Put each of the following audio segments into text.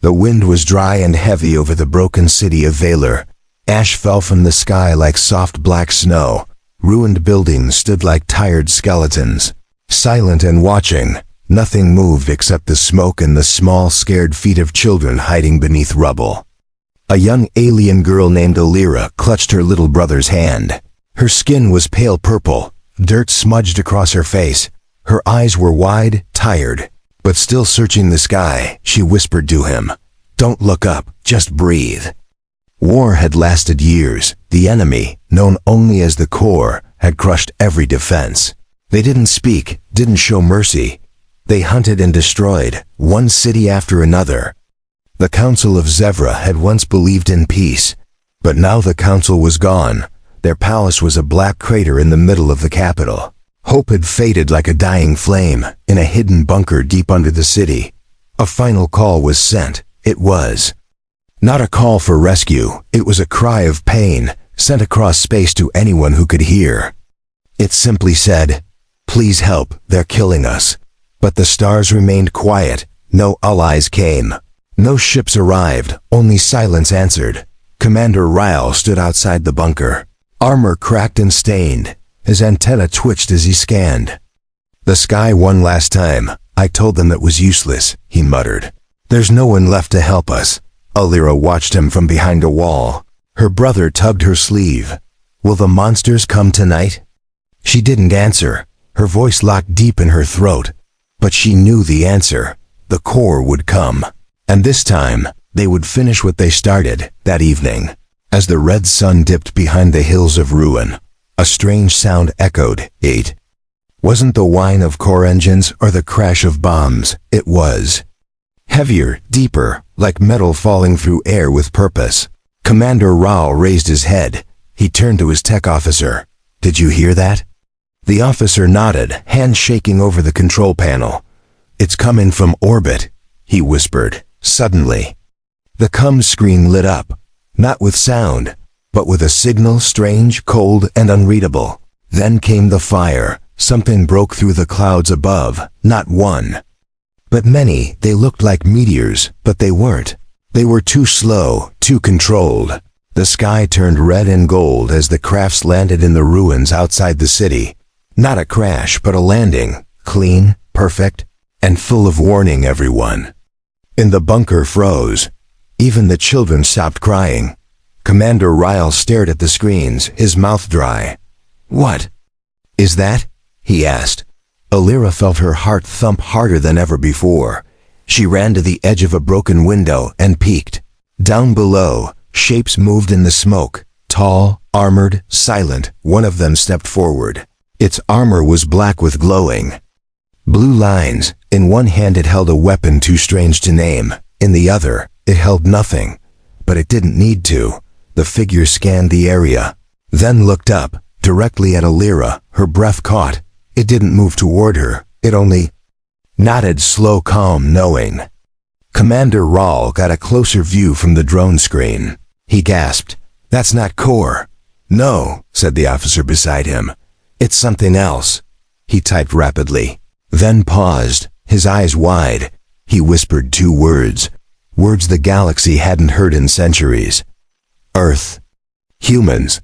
The wind was dry and heavy over the broken city of Valor. Ash fell from the sky like soft black snow. Ruined buildings stood like tired skeletons. Silent and watching, nothing moved except the smoke and the small, scared feet of children hiding beneath rubble. A young alien girl named Alira clutched her little brother's hand. Her skin was pale purple, dirt smudged across her face. Her eyes were wide, tired, but still searching the sky. She whispered to him, "Don't look up, just breathe." War had lasted years. The enemy, known only as the Core, had crushed every defense. They didn't speak, didn't show mercy. They hunted and destroyed, one city after another. The Council of Zevra had once believed in peace, but now the council was gone. Their palace was a black crater in the middle of the capital. Hope had faded like a dying flame in a hidden bunker deep under the city. A final call was sent. It was not a call for rescue. It was a cry of pain, sent across space to anyone who could hear. It simply said, "Please help, they're killing us." But the stars remained quiet. No allies came. No ships arrived, only silence answered. Commander Ryle stood outside the bunker. Armor cracked and stained. His antenna twitched as he scanned. "The sky one last time. I told them it was useless," he muttered. "There's no one left to help us." Alira watched him from behind a wall. Her brother tugged her sleeve. "Will the monsters come tonight?" She didn't answer. Her voice locked deep in her throat. But she knew the answer. The Core would come. And this time, they would finish what they started that evening. As the red sun dipped behind the hills of ruin, a strange sound echoed. It wasn't the whine of core engines or the crash of bombs. It was heavier, deeper, like metal falling through air with purpose. Commander Rao raised his head. He turned to his tech officer. "Did you hear that?" The officer nodded, hands shaking over the control panel. "It's coming from orbit," he whispered. Suddenly, the comms screen lit up, not with sound, but with a signal strange, cold, and unreadable. Then came the fire. Something broke through the clouds above, not one, but many. They looked like meteors, but they weren't. They were too slow, too controlled. The sky turned red and gold as the crafts landed in the ruins outside the city. Not a crash, but a landing, clean, perfect, and full of warning. Everyone in the bunker froze. Even the children stopped crying. Commander Ryle stared at the screens, his mouth dry. "What is that?" he asked. Alira felt her heart thump harder than ever before. She ran to the edge of a broken window and peeked. Down below, shapes moved in the smoke. Tall, armored, silent. One of them stepped forward. Its armor was black with glowing blue lines. In one hand it held a weapon too strange to name. In the other, it held nothing. But it didn't need to. The figure scanned the area, then looked up, directly at Alira. Her breath caught. It didn't move toward her. It only nodded, slow, calm, knowing. Commander Rahl got a closer view from the drone screen. He gasped, "That's not Core." "No," said the officer beside him. "It's something else." He typed rapidly, then paused, his eyes wide. He whispered two words, words the galaxy hadn't heard in centuries. "Earth." "Humans."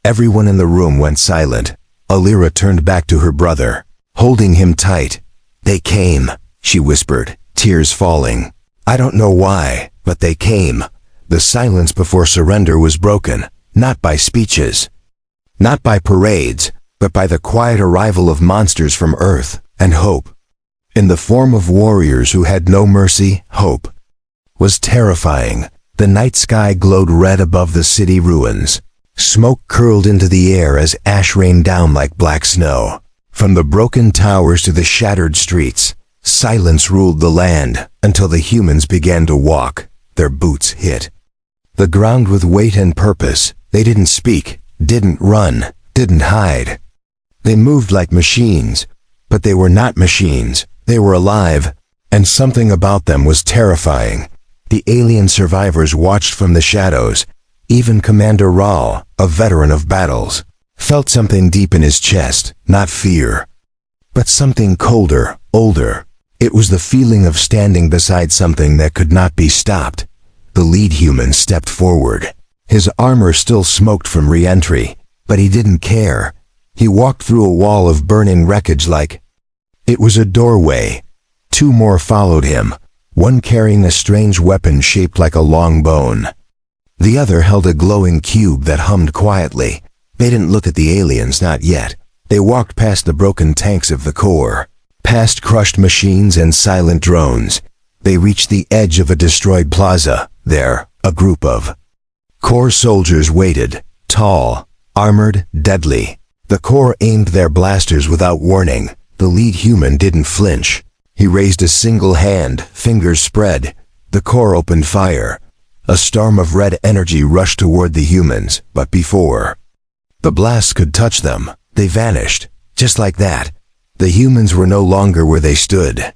Everyone in the room went silent. Alira turned back to her brother, holding him tight. "They came," she whispered, tears falling. "I don't know why, but they came." The silence before surrender was broken, not by speeches, not by parades, but by the quiet arrival of monsters from Earth, and hope. In the form of warriors who had no mercy. Hope was terrifying. The night sky glowed red above the city ruins. Smoke curled into the air as ash rained down like black snow. From the broken towers to the shattered streets, silence ruled the land until the humans began to walk. Their boots hit the ground with weight and purpose. They didn't speak, didn't run, didn't hide. They moved like machines, but they were not machines. They were alive, and something about them was terrifying. The alien survivors watched from the shadows. Even Commander Rahl, a veteran of battles, felt something deep in his chest, not fear, but something colder, older. It was the feeling of standing beside something that could not be stopped. The lead human stepped forward. His armor still smoked from re-entry, but he didn't care. He walked through a wall of burning wreckage like it was a doorway. Two more followed him, one carrying a strange weapon shaped like a long bone. The other held a glowing cube that hummed quietly. They didn't look at the aliens, not yet. They walked past the broken tanks of the core, past crushed machines and silent drones. They reached the edge of a destroyed plaza. There, a group of core soldiers waited, tall, armored, deadly. The core aimed their blasters without warning. The lead human didn't flinch. He raised a single hand, fingers spread. The core opened fire. A storm of red energy rushed toward the humans, but before the blast could touch them, they vanished. Just like that, the humans were no longer where they stood.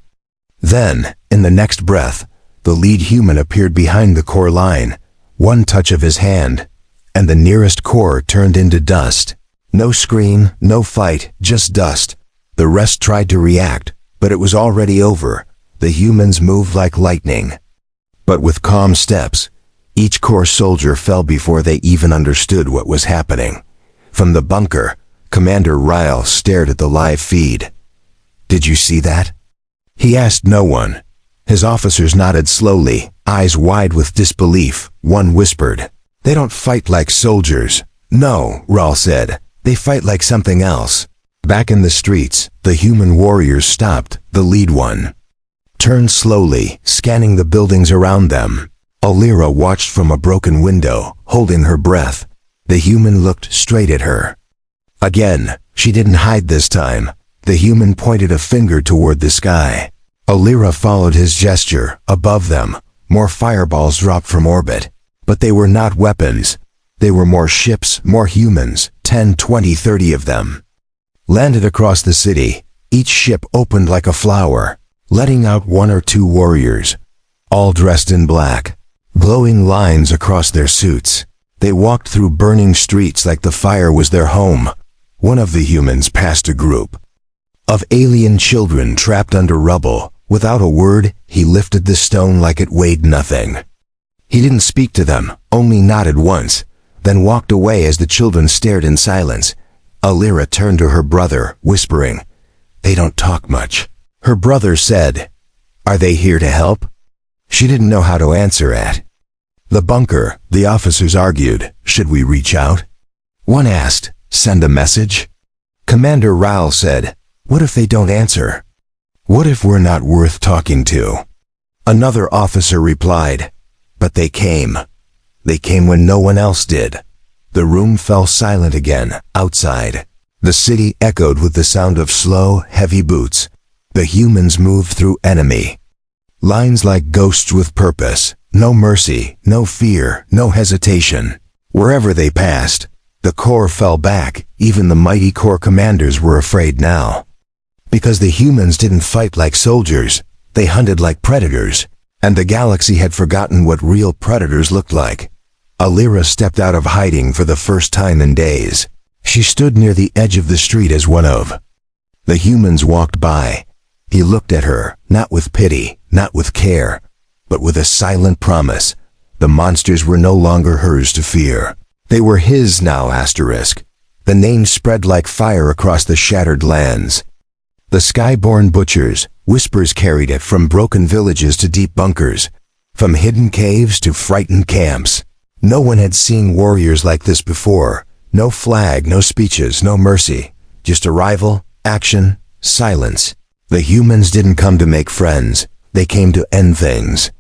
Then, in the next breath, the lead human appeared behind the core line. One touch of his hand, and the nearest core turned into dust. No scream, no fight, just dust. The rest tried to react, but it was already over. The humans moved like lightning. But with calm steps, each core soldier fell before they even understood what was happening. From the bunker, Commander Ryle stared at the live feed. "Did you see that?" He asked no one. His officers nodded slowly, eyes wide with disbelief. One whispered, "They don't fight like soldiers." "No," Ryle said. "They fight like something else." Back in the streets, the human warriors stopped. The lead one turned slowly, scanning the buildings around them. Alira watched from a broken window, holding her breath. The human looked straight at her. Again, she didn't hide this time. The human pointed a finger toward the sky. Alira followed his gesture. Above them, more fireballs dropped from orbit. But they were not weapons. They were more ships, more humans, 10, 20, 30 of them. Landed across the city. Each ship opened like a flower, letting out one or two warriors, all dressed in black, glowing lines across their suits. They walked through burning streets like the fire was their home. One of the humans passed a group of alien children trapped under rubble. Without a word, he lifted the stone like it weighed nothing. He didn't speak to them, only nodded once, then walked away as the children stared in silence. Alira turned to her brother, whispering, "They don't talk much." Her brother said, "Are they here to help?" She didn't know how to answer at. The bunker, the officers argued, "Should we reach out?" One asked, "Send a message?" Commander Ryle said, "What if they don't answer? What if we're not worth talking to?" Another officer replied, "But they came. They came when no one else did." The room fell silent again. Outside, the city echoed with the sound of slow, heavy boots. The humans moved through enemy lines like ghosts with purpose. No mercy, no fear, no hesitation. Wherever they passed, the core fell back. Even the mighty core commanders were afraid now. Because the humans didn't fight like soldiers, they hunted like predators, and the galaxy had forgotten what real predators looked like. Alira stepped out of hiding for the first time in days. She stood near the edge of the street as one of the humans walked by. He looked at her, not with pity, not with care, but with a silent promise. The monsters were no longer hers to fear. They were his now. The name spread like fire across the shattered lands. The Skyborn Butchers, whispers carried it from broken villages to deep bunkers, from hidden caves to frightened camps. No one had seen warriors like this before. No flag, no speeches, no mercy. Just arrival, action, silence. The humans didn't come to make friends. They came to end things.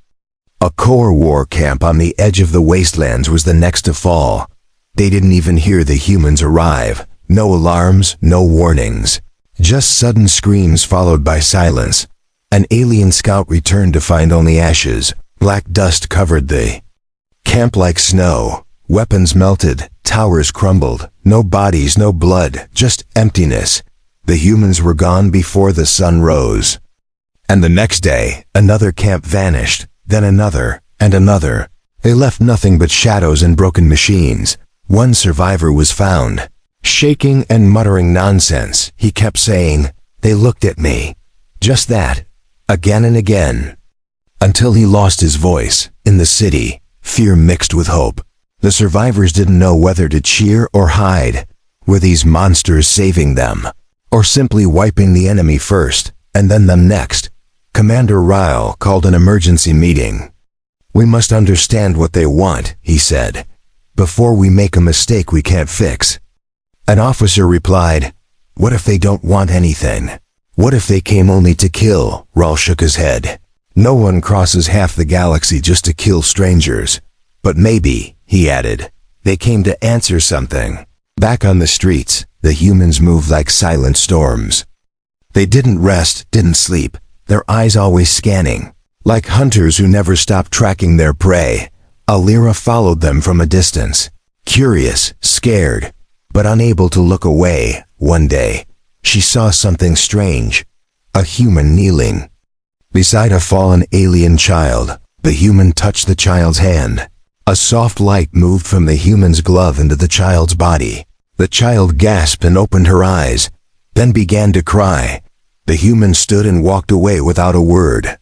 A core war camp on the edge of the wastelands was the next to fall. They didn't even hear the humans arrive. No alarms, no warnings. Just sudden screams followed by silence. An alien scout returned to find only ashes. Black dust covered the camp like snow. Weapons melted, towers crumbled. No bodies, no blood, just emptiness. The humans were gone before the sun rose. And the next day, another camp vanished, then another, and another. They left nothing but shadows and broken machines. One survivor was found. Shaking and muttering nonsense, he kept saying, "They looked at me." Just that. again and again, until he lost his voice. In the city, fear mixed with hope. The survivors didn't know whether to cheer or hide. Were these monsters saving them, or simply wiping the enemy first, and then them next? Commander Ryle called an emergency meeting. "We must understand what they want," he said, "before we make a mistake we can't fix." An officer replied, "What if they don't want anything? What if they came only to kill?" Ryle shook his head. "No one crosses half the galaxy just to kill strangers. But maybe," he added, "they came to answer something." Back on the streets, the humans moved like silent storms. They didn't rest, didn't sleep, their eyes always scanning. Like hunters who never stopped tracking their prey, Alira followed them from a distance, curious, scared, but unable to look away. One day, she saw something strange, a human kneeling beside a fallen alien child. The human touched the child's hand. A soft light moved from the human's glove into the child's body. The child gasped and opened her eyes, then began to cry. The human stood and walked away without a word.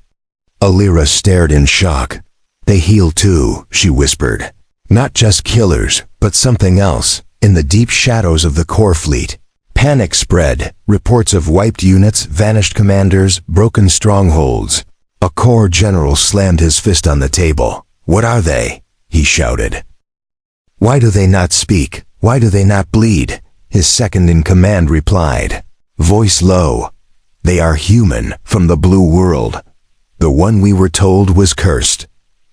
Alira stared in shock. "They heal too," she whispered. "Not just killers, but something else." In the deep shadows of the core fleet, panic spread. Reports of wiped units, vanished commanders, broken strongholds. A core general slammed his fist on the table. "What are they?" he shouted. "Why do they not speak? Why do they not bleed?" His second-in-command replied, voice low. "They are human, from the blue world. The one we were told was cursed."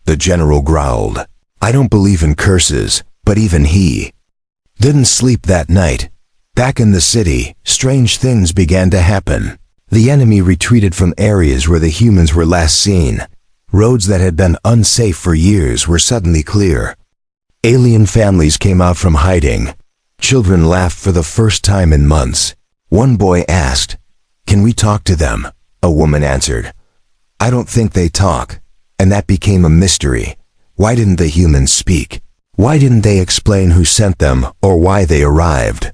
The general growled. "I don't believe in curses," but even he didn't sleep that night. Back in the city, strange things began to happen. The enemy retreated from areas where the humans were last seen. Roads that had been unsafe for years were suddenly clear. Alien families came out from hiding. Children laughed for the first time in months. One boy asked, "Can we talk to them?" A woman answered, "I don't think they talk." And that became a mystery. Why didn't the humans speak? Why didn't they explain who sent them or why they arrived?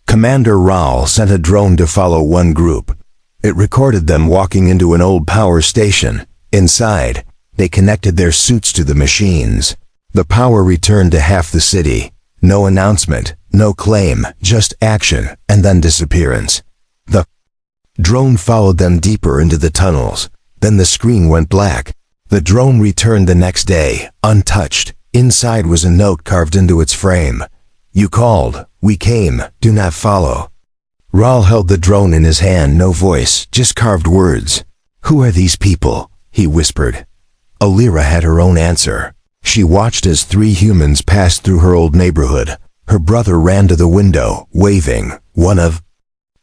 Commander Ryle sent a drone to follow one group. It recorded them walking into an old power station. Inside, they connected their suits to the machines. The power returned to half the city. No announcement, no claim, just action, and then disappearance. The drone followed them deeper into the tunnels. Then the screen went black. The drone returned the next day, untouched. Inside was a note carved into its frame. "You called. We came. Do not follow." Ryle held the drone in his hand, no voice, just carved words. "Who are these people?" he whispered. Alira had her own answer. She watched as 3 humans passed through her old neighborhood. Her brother ran to the window, waving. One of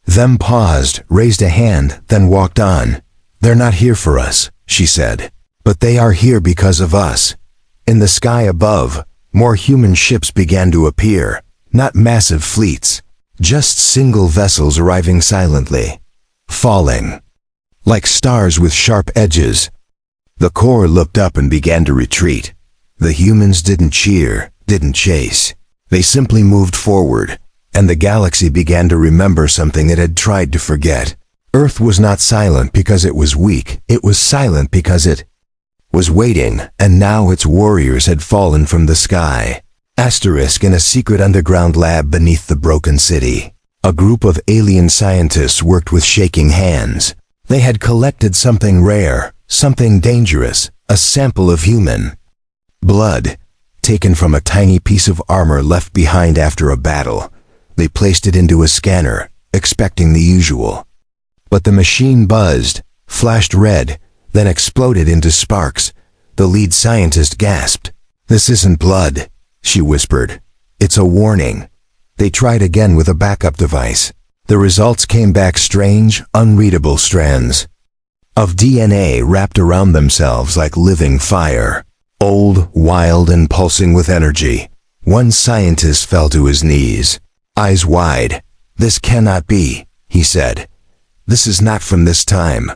them paused, raised a hand, then walked on. "They're not here for us," she said. "But they are here because of us." In the sky above, more human ships began to appear. Not massive fleets, just single vessels arriving silently, falling like stars with sharp edges. The core looked up and began to retreat. The humans didn't cheer, didn't chase. They simply moved forward, and the galaxy began to remember something it had tried to forget. Earth was not silent because it was weak. It was silent because it was waiting, and now its warriors had fallen from the sky. Asterisk in a secret underground lab beneath the broken city. A group of alien scientists worked with shaking hands. They had collected something rare, something dangerous, a sample of human blood, taken from a tiny piece of armor left behind after a battle. They placed it into a scanner, expecting the usual. But the machine buzzed, flashed red, then exploded into sparks. The lead scientist gasped. "This isn't blood," she whispered. "It's a warning." They tried again with a backup device. The results came back strange, unreadable strands of DNA wrapped around themselves like living fire. Old, wild, and pulsing with energy. One scientist fell to his knees, eyes wide. "This cannot be," he said. "This is not from this time."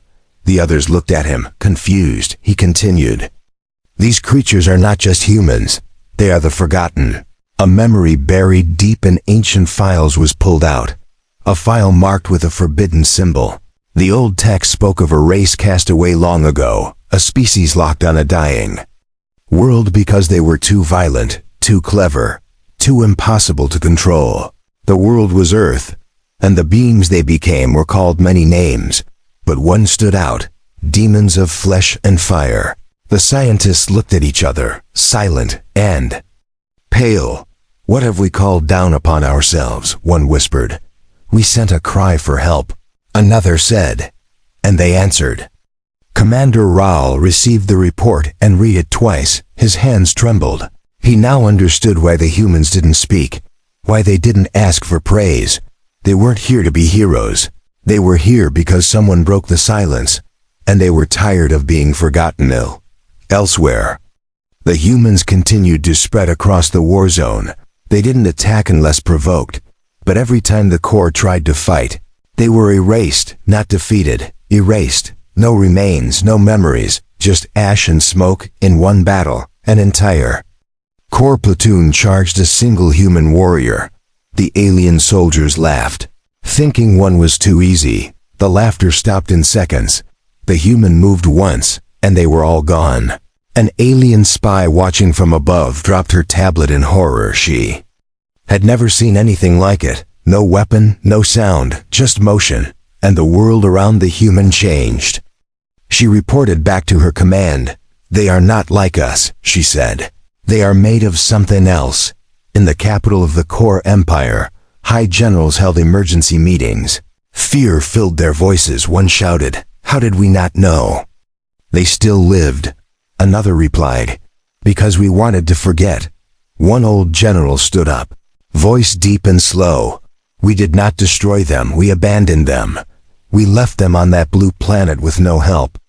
The others looked at him, confused. He continued, "These creatures are not just humans. They are the forgotten." A memory buried deep in ancient files was pulled out. A file marked with a forbidden symbol. The old text spoke of a race cast away long ago, a species locked on a dying world because they were too violent, too clever, too impossible to control. The world was Earth, and the beings they became were called many names, but one stood out: demons of flesh and fire. The scientists looked at each other, silent and pale. "What have we called down upon ourselves?" one whispered. "We sent a cry for help," another said, and they answered. Commander Raoul received the report and read it twice. His hands trembled. He now understood why the humans didn't speak, why they didn't ask for praise. They weren't here to be heroes. They were here because someone broke the silence, and they were tired of being forgotten elsewhere. The humans continued to spread across the war zone. They didn't attack unless provoked, but every time the Corps tried to fight, they were erased, not defeated. Erased. No remains, no memories, just ash and smoke. In one battle, an entire Corps platoon charged a single human warrior. The alien soldiers laughed, thinking one was too easy. The laughter stopped in seconds. The human moved once, and they were all gone. An alien spy watching from above dropped her tablet in horror. She had never seen anything like it. No weapon, no sound, just motion, and the world around the human changed. She reported back to her command. "They are not like us," she said. "They are made of something else." In the capital of the Corps Empire, high generals held emergency meetings. Fear filled their voices. One shouted, "How did we not know?" "They still lived," another replied, "because we wanted to forget." One old general stood up, voice deep and slow. "We did not destroy them, we abandoned them. We left them on that blue planet with no help,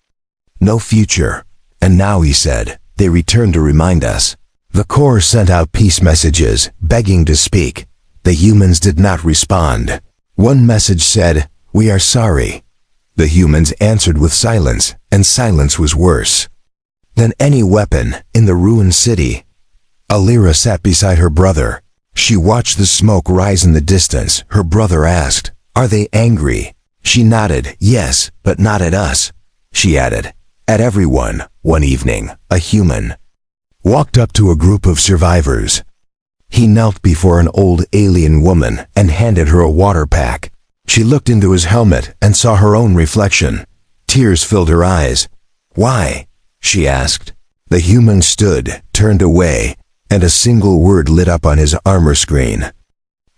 no future. And now," he said, "they return to remind us." The Corps sent out peace messages, begging to speak. The humans did not respond. One message said, "We are sorry." The humans answered with silence, and silence was worse than any weapon. In the ruined city, Alira sat beside her brother. She watched the smoke rise in the distance. Her brother asked, "Are they angry?" She nodded. "Yes, but not at us," she added. "At everyone." One evening, a human walked up to a group of survivors. He knelt before an old alien woman and handed her a water pack. She looked into his helmet and saw her own reflection. Tears filled her eyes. "Why?" she asked. The human stood, turned away, and a single word lit up on his armor screen.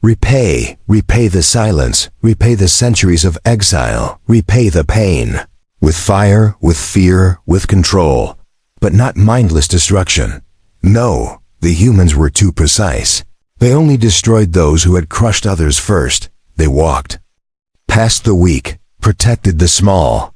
"Repay, repay the silence, repay the centuries of exile, repay the pain." With fire, with fear, with control, but not mindless destruction. No, the humans were too precise. They only destroyed those who had crushed others first. They walked past the weak, protected the small,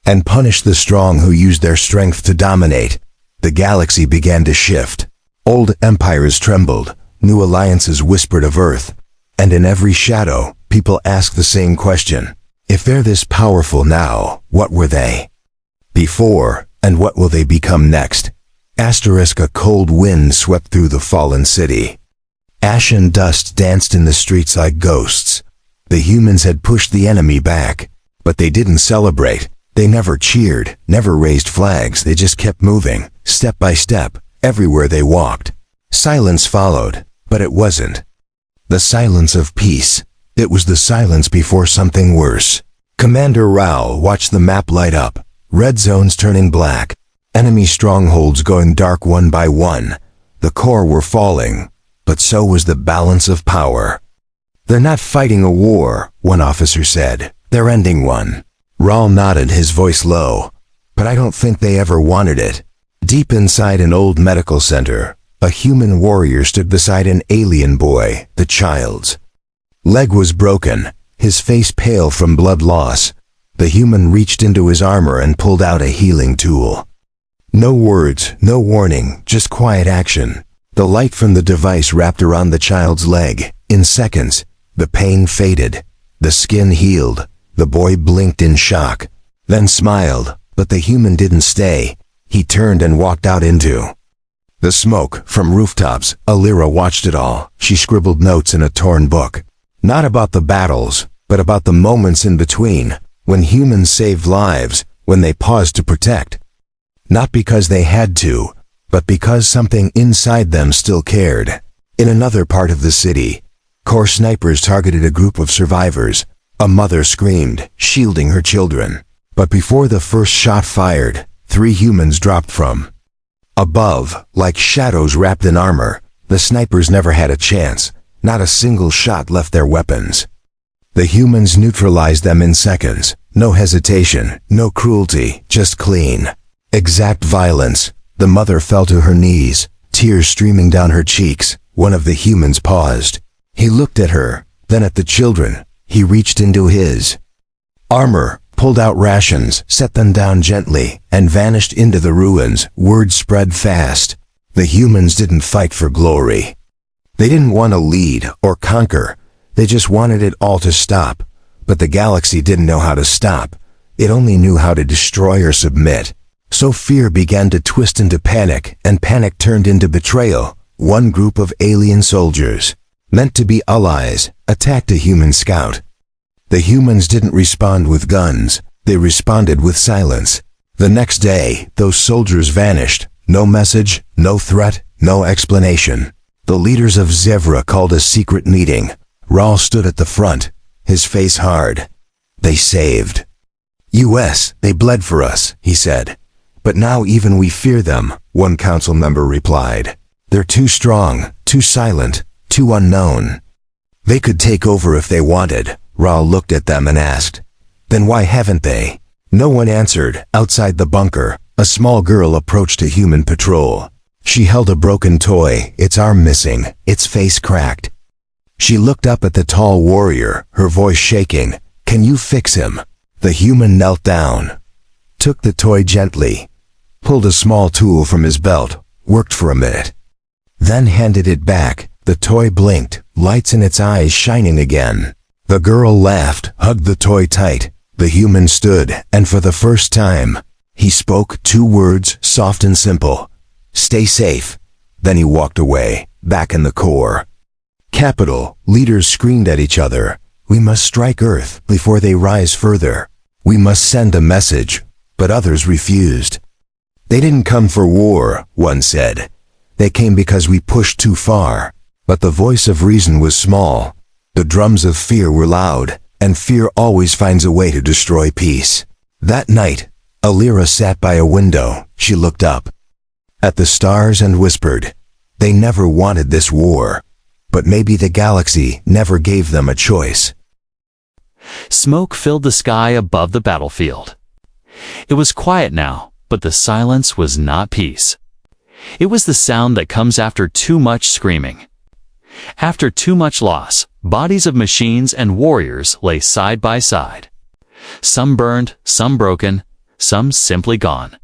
and punished the strong who used their strength to dominate. The galaxy began to shift. Old empires trembled, new alliances whispered of Earth, and in every shadow, people asked the same question. If they're this powerful now, what were they before, and what will they become next? Asterisk. A cold wind swept through the fallen city. Ash and dust danced in the streets like ghosts. The humans had pushed the enemy back, but they didn't celebrate. They never cheered, never raised flags. They just kept moving, step by step, everywhere they walked. Silence followed, but it wasn't the silence of peace. It was the silence before something worse. Commander Raoul watched the map light up, red zones turning black, enemy strongholds going dark one by one. The Corps were falling, but so was the balance of power. "They're not fighting a war," one officer said. "They're ending one." Raoul nodded, his voice low. "But I don't think they ever wanted it." Deep inside an old medical center, a human warrior stood beside an alien boy, the child's leg was broken, his face pale from blood loss. The human reached into his armor and pulled out a healing tool. No words, no warning, just quiet action. The light from the device wrapped around the child's leg. In seconds, the pain faded. The skin healed. The boy blinked in shock, then smiled, but the human didn't stay. He turned and walked out into the smoke from rooftops. Alira watched it all. She scribbled notes in a torn book. Not about the battles, but about the moments in between. when humans saved lives, when they paused to protect. Not because they had to, but because something inside them still cared. In another part of the city, Corps snipers targeted a group of survivors. A mother screamed, shielding her children. But before the first shot fired, 3 humans dropped from above, like shadows wrapped in armor. The snipers never had a chance. Not a single shot left their weapons. The humans neutralized them in seconds. No hesitation, no cruelty, just clean, exact violence. The mother fell to her knees, tears streaming down her cheeks. One of the humans paused. He looked at her, then at the children. He reached into his armor, pulled out rations, set them down gently, and vanished into the ruins. Word spread fast. The humans didn't fight for glory. They didn't want to lead or conquer. They just wanted it all to stop. But the galaxy didn't know how to stop. It only knew how to destroy or submit. So fear began to twist into panic, and panic turned into betrayal. One group of alien soldiers, meant to be allies, attacked a human scout. The humans didn't respond with guns. They responded with silence. The next day, those soldiers vanished. No message, no threat, no explanation. The leaders of Zevra called a secret meeting. Raul stood at the front, his face hard. They saved US, they bled for us, he said. But now even we fear them, one council member replied. They're too strong, too silent, too unknown. They could take over if they wanted. Raul looked at them and asked, then why haven't they? No one answered. Outside the bunker, a small girl approached a human patrol. She held a broken toy, its arm missing, its face cracked. She looked up at the tall warrior, her voice shaking. Can you fix him? The human knelt down, took the toy gently, pulled a small tool from his belt, worked for a minute, then handed it back. The toy blinked, lights in its eyes shining again. The girl laughed, hugged the toy tight. The human stood, and for the first time, he spoke 2 words, soft and simple. Stay safe. Then he walked away, back in the core. Capital, leaders screamed at each other. We must strike Earth before they rise further. We must send a message, but others refused. They didn't come for war, one said. They came because we pushed too far. But the voice of reason was small. The drums of fear were loud, and fear always finds a way to destroy peace. That night, Alira sat by a window. She looked up at the stars and whispered, they never wanted this war, but maybe the galaxy never gave them a choice. Smoke filled the sky above the battlefield. It was quiet now, but the silence was not peace. It was the sound that comes after too much screaming. After too much loss, bodies of machines and warriors lay side by side. Some burned, some broken, some simply gone.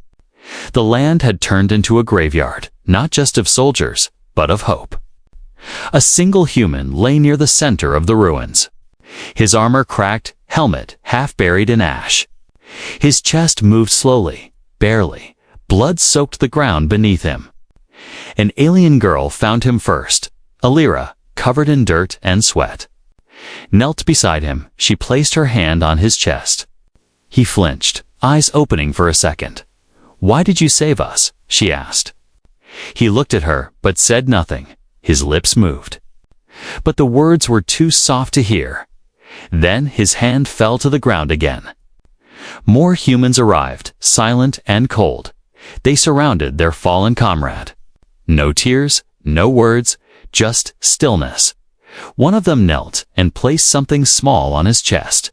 The land had turned into a graveyard, not just of soldiers, but of hope. A single human lay near the center of the ruins. His armor cracked, helmet half buried in ash. His chest moved slowly, barely. Blood soaked the ground beneath him. An alien girl found him first. Alira, covered in dirt and sweat. Knelt beside him, she placed her hand on his chest. He flinched, eyes opening for a second. Why did you save us? She asked. He looked at her, but said nothing. His lips moved. But the words were too soft to hear. Then his hand fell to the ground again. More humans arrived, silent and cold. They surrounded their fallen comrade. No tears, no words, just stillness. One of them knelt and placed something small on his chest.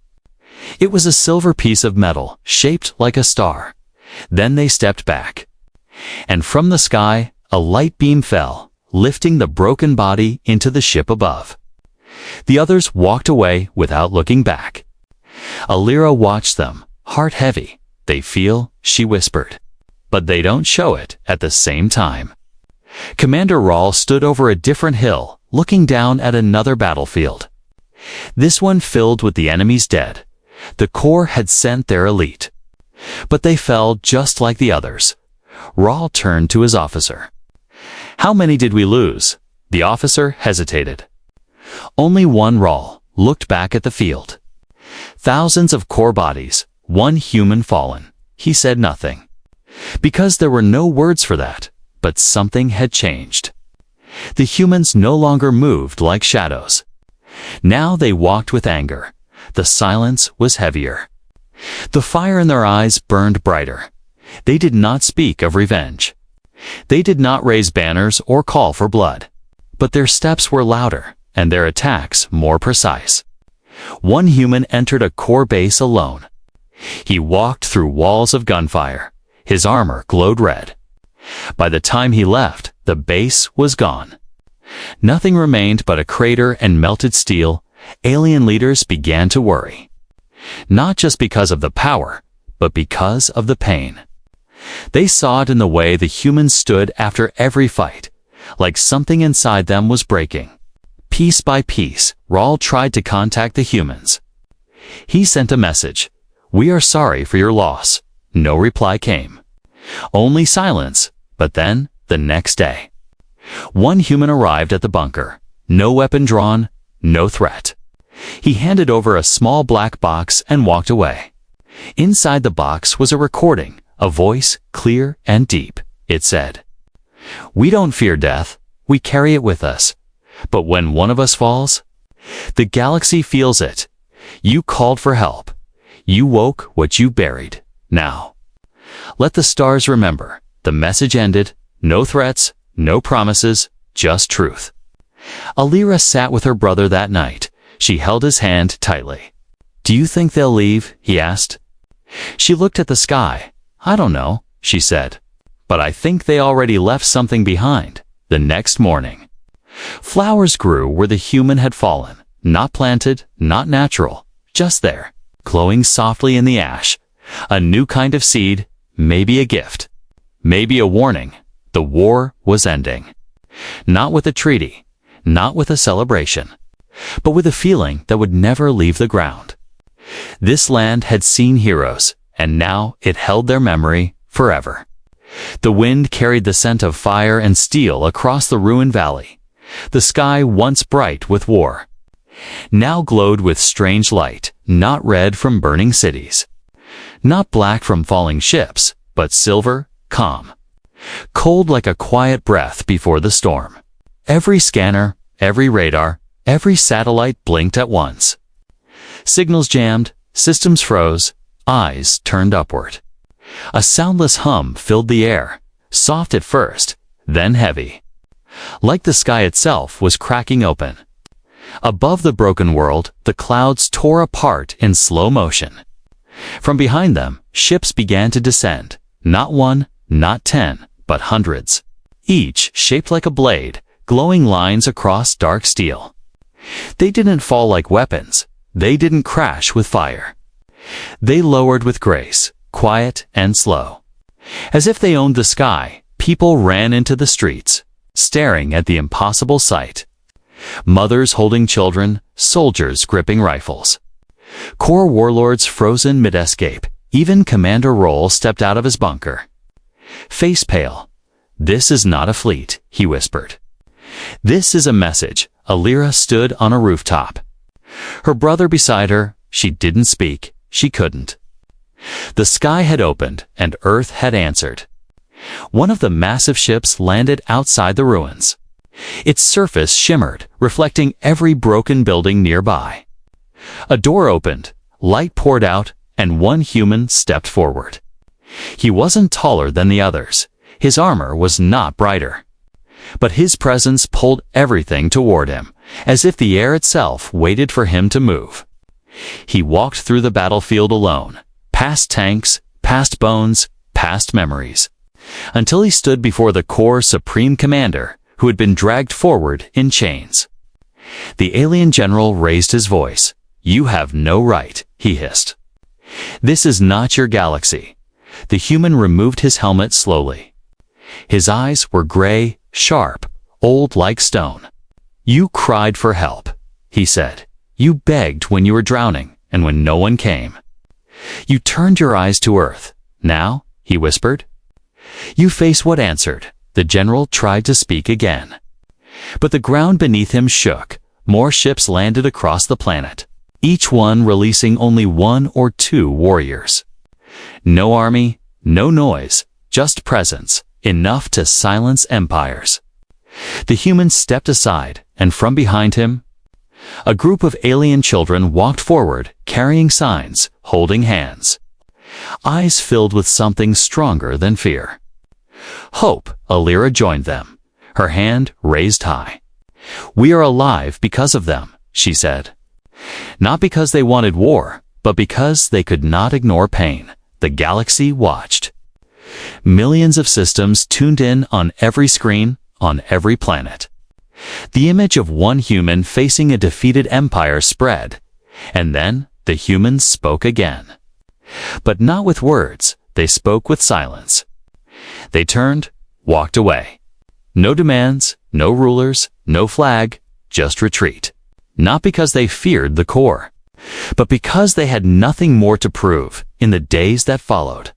It was a silver piece of metal, shaped like a star. Then they stepped back. And from the sky, a light beam fell, lifting the broken body into the ship above. The others walked away without looking back. Alira watched them, heart heavy. They feel, she whispered. But they don't show it at the same time. Commander Raul stood over a different hill, looking down at another battlefield. This one filled with the enemy's dead. The Corps had sent their elite. But they fell just like the others. Raul turned to his officer. How many did we lose? The officer hesitated. Only one. Raul looked back at the field. Thousands of core bodies, one human fallen. He said nothing. Because there were no words for that, but something had changed. The humans no longer moved like shadows. Now they walked with anger. The silence was heavier. The fire in their eyes burned brighter. They did not speak of revenge. They did not raise banners or call for blood. But their steps were louder, and their attacks more precise. One human entered a core base alone. He walked through walls of gunfire. His armor glowed red. By the time he left, the base was gone. Nothing remained but a crater and melted steel. Alien leaders began to worry. Not just because of the power, but because of the pain. They saw it in the way the humans stood after every fight, like something inside them was breaking. Piece by piece, Raul tried to contact the humans. He sent a message. "We are sorry for your loss." No reply came. Only silence, but then, the next day. One human arrived at the bunker. No weapon drawn, no threat. He handed over a small black box and walked away. Inside the box was a recording, a voice clear and deep. It said, "We don't fear death, we carry it with us. But when one of us falls, the galaxy feels it. You called for help. You woke what you buried. Now, let the stars remember." The message ended. No threats, no promises, just truth. Alira sat with her brother that night. She held his hand tightly. "Do you think they'll leave?" he asked. She looked at the sky. "I don't know," she said. "But I think they already left something behind." The next morning, flowers grew where the human had fallen. Not planted, not natural, just there, glowing softly in the ash. A new kind of seed, maybe a gift, maybe a warning. The war was ending. Not with a treaty, not with a celebration, but with a feeling that would never leave the ground. This land had seen heroes, and now it held their memory forever. The wind carried the scent of fire and steel across the ruined valley. The sky, once bright with war, now glowed with strange light, not red from burning cities, not black from falling ships, but silver, calm, cold like a quiet breath before the storm. Every scanner, every radar, every satellite blinked at once. Signals jammed, systems froze, eyes turned upward. A soundless hum filled the air, soft at first, then heavy. Like the sky itself was cracking open. Above the broken world, the clouds tore apart in slow motion. From behind them, ships began to descend. Not one, not 10, but hundreds. Each shaped like a blade, glowing lines across dark steel. They didn't fall like weapons. They didn't crash with fire. They lowered with grace, quiet and slow. As if they owned the sky, people ran into the streets, staring at the impossible sight. Mothers holding children, soldiers gripping rifles. Core warlords frozen mid-escape. Even Commander Roll stepped out of his bunker. Face pale. "This is not a fleet," he whispered. "This is a message." Alira stood on a rooftop. Her brother beside her. She didn't speak. She couldn't. The sky had opened, and Earth had answered. One of the massive ships landed outside the ruins. Its surface shimmered, reflecting every broken building nearby. A door opened, light poured out, and one human stepped forward. He wasn't taller than the others. His armor was not brighter. But his presence pulled everything toward him, as if the air itself waited for him to move. He walked through the battlefield alone, past tanks, past bones, past memories, until he stood before the Corps' Supreme Commander, who had been dragged forward in chains. The alien general raised his voice. "You have no right," he hissed. "This is not your galaxy." The human removed his helmet slowly. His eyes were gray, sharp, old like stone. "You cried for help," he said. "You begged when you were drowning and when no one came. You turned your eyes to Earth. Now," he whispered, "you face what answered." The general tried to speak again. But the ground beneath him shook. More ships landed across the planet. each one releasing only 1 or 2 warriors. No army, no noise, just presence, enough to silence empires. The human stepped aside, and from behind him, a group of alien children walked forward, carrying signs, holding hands. Eyes filled with something stronger than fear. Hope, Alira joined them, her hand raised high. "We are alive because of them," she said. Not because they wanted war, but because they could not ignore pain. The galaxy watched. Millions of systems tuned in on every screen, on every planet. The image of one human facing a defeated empire spread, and then the humans spoke again. But not with words, they spoke with silence. They turned, walked away. No demands, no rulers, no flag, just retreat. Not because they feared the core, but because they had nothing more to prove in the days that followed.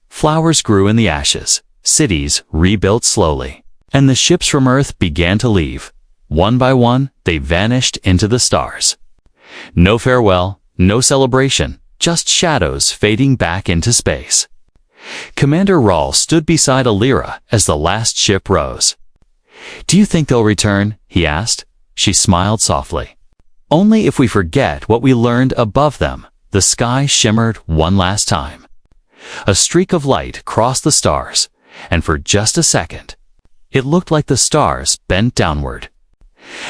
Flowers grew in the ashes, cities rebuilt slowly, and the ships from Earth began to leave. One by one, they vanished into the stars. No farewell, no celebration, just shadows fading back into space. Commander Rawl stood beside Alira as the last ship rose. "Do you think they'll return?" he asked. She smiled softly. "Only if we forget what we learned above them." The sky shimmered one last time. A streak of light crossed the stars, and for just a second, it looked like the stars bent downward,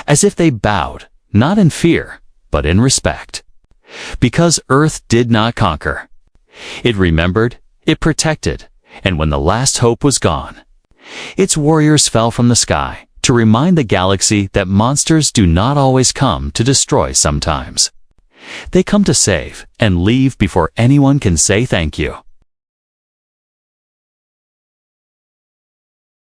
as if they bowed, not in fear, but in respect. Because Earth did not conquer. It remembered, it protected, and when the last hope was gone, its warriors fell from the sky to remind the galaxy that monsters do not always come to destroy sometimes. They come to save and leave before anyone can say thank you.